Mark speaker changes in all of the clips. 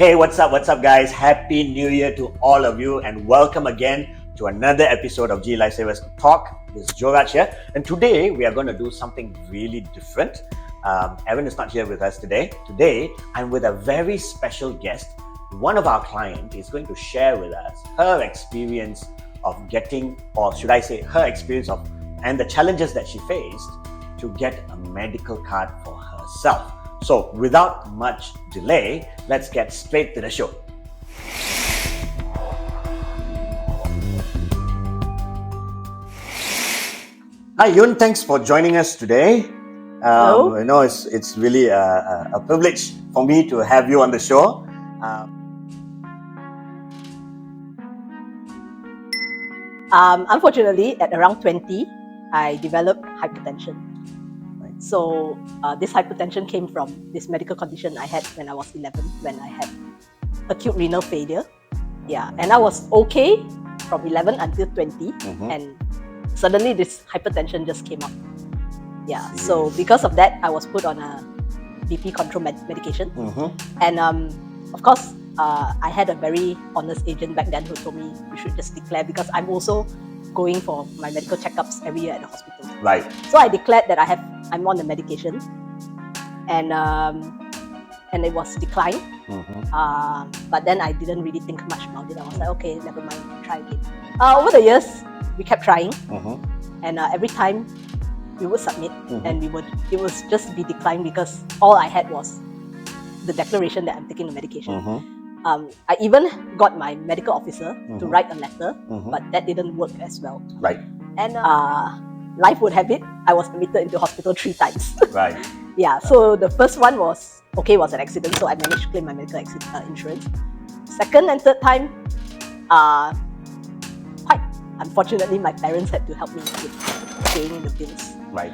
Speaker 1: Hey, what's up, guys? Happy New Year to all of you, and welcome again to another episode of G Lifesavers Talk. This is Joraj here, and today we are going to do something really different. Evan is not here with us today. Today, I'm with a very special guest. One of our clients is going to share with us her experience of getting, or should I say, her experience of, and the challenges that she faced to get a medical card for herself. So, without much delay, let's get straight to the show. Hi Yun, thanks for joining us today.
Speaker 2: Hello.
Speaker 1: You know, it's really a privilege for me to have you on the show.
Speaker 2: Unfortunately, at around 20, I developed hypertension. So this hypertension came from this medical condition I had when I was 11, when I had acute renal failure. Yeah, and I was okay from 11 until 20, and suddenly this hypertension just came up. Yeah, so because of that, I was put on a BP control medication. And of course, I had a very honest agent back then who told me you should just declare, because I'm also going for my medical checkups every year at the hospital.
Speaker 1: Right.
Speaker 2: So I declared that I'm on the medication, and it was declined. But then I didn't really think much about it. I was like, okay, never mind, try again. Over the years, we kept trying, and every time we would submit, and it would just be declined because all I had was the declaration that I'm taking the medication. I even got my medical officer to write a letter, but that didn't work as well.
Speaker 1: Right.
Speaker 2: And life would have it, I was admitted into hospital 3 times.
Speaker 1: Right.
Speaker 2: Yeah, so the first one was an accident, so I managed to claim my medical insurance. Second and third time, quite unfortunately, my parents had to help me with paying the bills.
Speaker 1: Right.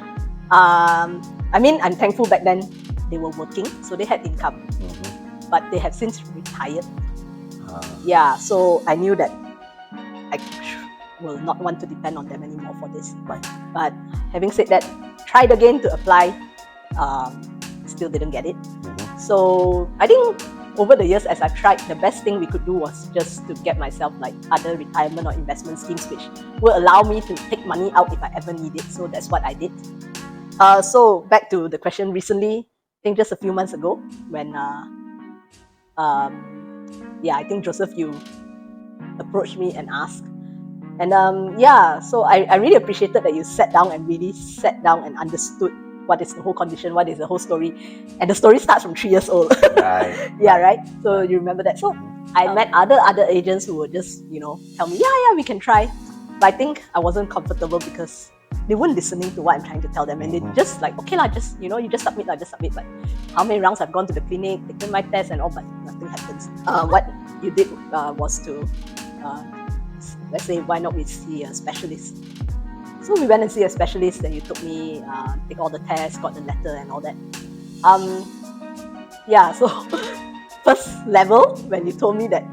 Speaker 2: I mean, I'm thankful back then they were working, so they had income. But they have since retired. Yeah, so I knew that I will not want to depend on them anymore for this.
Speaker 1: Right.
Speaker 2: But having said that, tried again to apply, still didn't get it. So I think over the years, as I've tried, the best thing we could do was just to get myself like other retirement or investment schemes which will allow me to take money out if I ever need it. So that's what I did. So back to the question recently, I think just a few months ago when I think Joseph, you approached me and asked. And so I really appreciated that you sat down and understood what is the whole condition, what is the whole story. And the story starts from 3 years old.
Speaker 1: Right.
Speaker 2: Yeah, right? So you remember that. So I met other agents who would just, tell me, yeah, we can try. But I think I wasn't comfortable because they weren't listening to what I'm trying to tell them. And they just like, okay, just, you just submit. But how many rounds I've gone to the clinic, taken my test and all, but nothing happens. What you did was to, let's say, why not we see a specialist? So we went and see a specialist, and you took me, take all the tests, got the letter and all that. So first level, when you told me that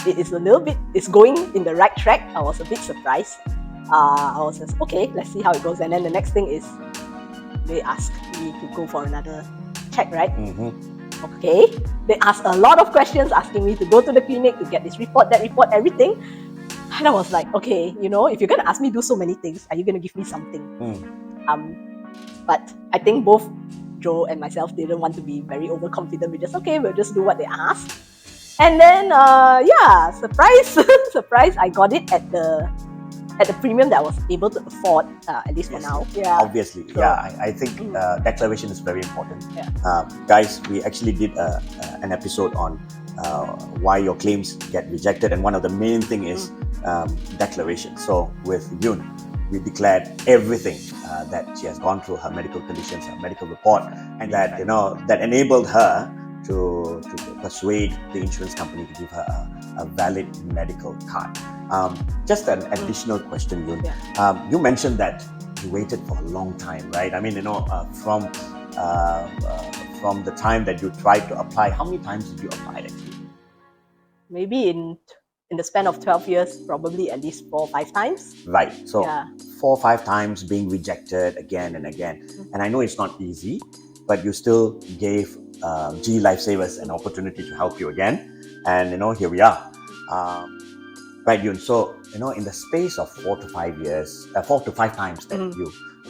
Speaker 2: it's going in the right track, I was a bit surprised. I was just, okay, let's see how it goes. And then the next thing is, they asked me to go for another check, right? Okay. They asked a lot of questions, asking me to go to the clinic to get this report, that report, everything. And I was like, okay, if you're going to ask me to do so many things, are you going to give me something? But I think both Joe and myself didn't want to be very overconfident. We just, okay, we'll just do what they asked. And then, surprise, surprise, I got it at the premium that I was able to afford, at least for now. Yeah.
Speaker 1: Obviously, so, I think declaration is very important.
Speaker 2: Yeah.
Speaker 1: Guys, we actually did an episode on why your claims get rejected, and one of the main thing is declaration. So with Yun, we declared everything that she has gone through, her medical conditions, her medical report, and that that enabled her to persuade the insurance company to give her a valid medical card. Just an additional question, Yun. You mentioned that you waited for a long time, right? I mean, from the time that you tried to apply, how many times did you apply actually?
Speaker 2: Maybe in the span of 12 years, probably at least 4 or 5 times.
Speaker 1: Right. So 4 or 5 times being rejected again and again. And I know it's not easy, but you still gave G Lifesavers an opportunity to help you again. And here we are. Right, Yun. So in the space of 4 to 5 years, 4 to 5 times that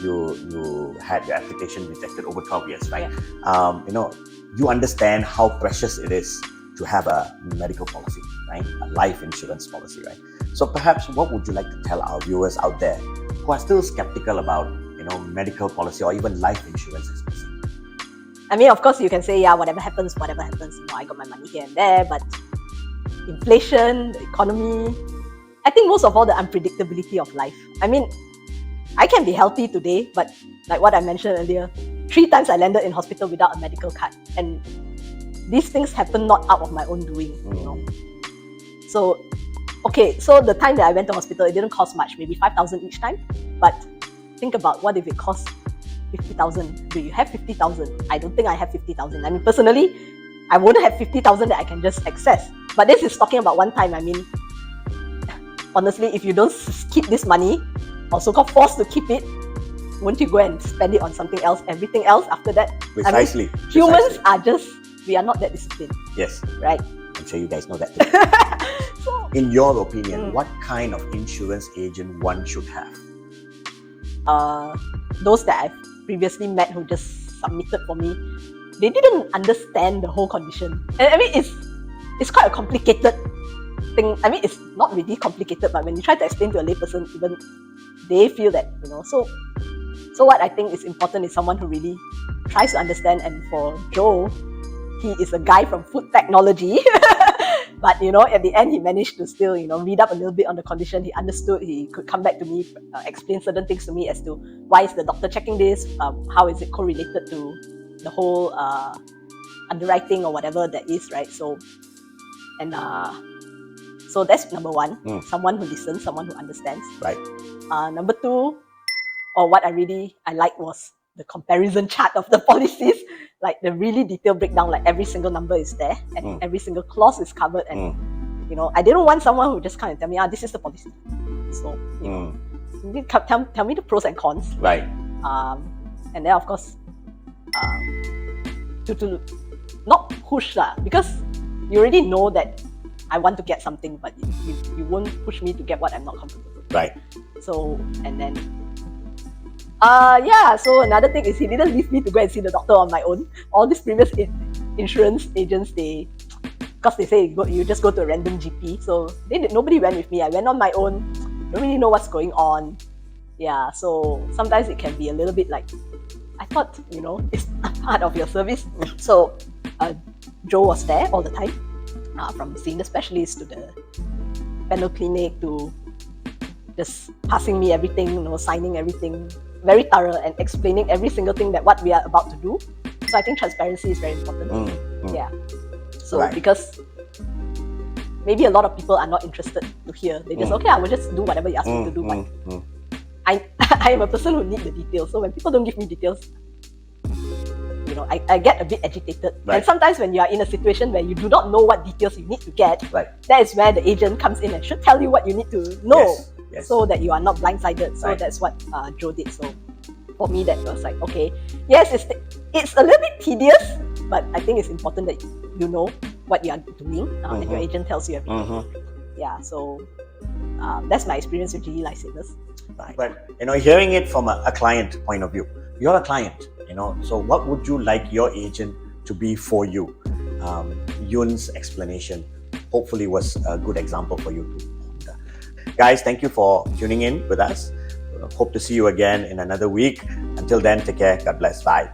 Speaker 1: you had your application rejected over 12 years, right?
Speaker 2: Yeah.
Speaker 1: You understand how precious it is to have a medical policy, right? A life insurance policy, right? So perhaps what would you like to tell our viewers out there who are still skeptical about medical policy or even life insurance as per se?
Speaker 2: I mean, of course, you can say, yeah, whatever happens, I got my money here and there, but inflation, the economy, I think most of all the unpredictability of life. I mean, I can be healthy today, but like what I mentioned earlier, 3 times I landed in hospital without a medical card. And these things happen not out of my own doing, So, okay, so the time that I went to hospital, it didn't cost much, maybe 5,000 each time. But think about what if it costs 50,000? Do you have 50,000? I don't think I have 50,000. I mean, personally, I wouldn't have 50,000 that I can just access. But this is talking about one time. I mean, honestly, if you don't keep this money, or so-called forced to keep it, won't you go and spend it on something else? Everything else after that?
Speaker 1: Precisely.
Speaker 2: I mean, humans are just, we are not that disciplined.
Speaker 1: Yes.
Speaker 2: Right?
Speaker 1: I'm sure you guys know that too. So, in your opinion, what kind of insurance agent one should have?
Speaker 2: Those that I've previously met who just submitted for me, they didn't understand the whole condition. And I mean, it's quite a complicated thing. I mean, it's not really complicated, but when you try to explain to a layperson, even they feel that, So what I think is important is someone who really tries to understand. And for Joe, he is a guy from food technology. But, at the end, he managed to still, read up a little bit on the condition. He understood. He could come back to me, explain certain things to me as to why is the doctor checking this, how is it correlated to the whole underwriting or whatever that is, right? So, and so that's number one, someone who listens, someone who understands.
Speaker 1: Right.
Speaker 2: Number two, or what I liked was the comparison chart of the policies, like the really detailed breakdown, like every single number is there and every single clause is covered. And, I didn't want someone who just kind of tell me, this is the policy. So, you tell me the pros and cons.
Speaker 1: Right.
Speaker 2: And then, of course, to not push because you already know that I want to get something, but you won't push me to get what I'm not comfortable with.
Speaker 1: Right.
Speaker 2: So, and then, so another thing is he didn't leave me to go and see the doctor on my own. All these previous insurance agents, because they say you just go to a random GP. So nobody went with me. I went on my own. Don't really know what's going on. Yeah, so sometimes it can be a little bit like, I thought, it's a part of your service. So Joe was there all the time, from seeing the specialist to the panel clinic to just passing me everything, signing everything, very thorough and explaining every single thing that what we are about to do. So I think transparency is very important. Yeah. So because maybe a lot of people are not interested to hear. They just, okay, I will just do whatever you ask me to do. But I am a person who needs the details. So when people don't give me details, I get a bit agitated.
Speaker 1: Right.
Speaker 2: And sometimes when you are in a situation where you do not know what details you need to get, that is where the agent comes in and should tell you what you need to know. Yes. So that you are not blindsided. So that's what Joe did. So for me, that was like, okay, yes, it's a little bit tedious, but I think it's important that you know what you are doing and your agent tells you everything. Yeah, so that's my experience with GE Lifesavers.
Speaker 1: Right. But hearing it from a client point of view, you're a client, so what would you like your agent to be for you? Yun's explanation hopefully was a good example for you to ponder. Guys, thank you for tuning in with us. Hope to see you again in another week. Until then, take care. God bless. Bye.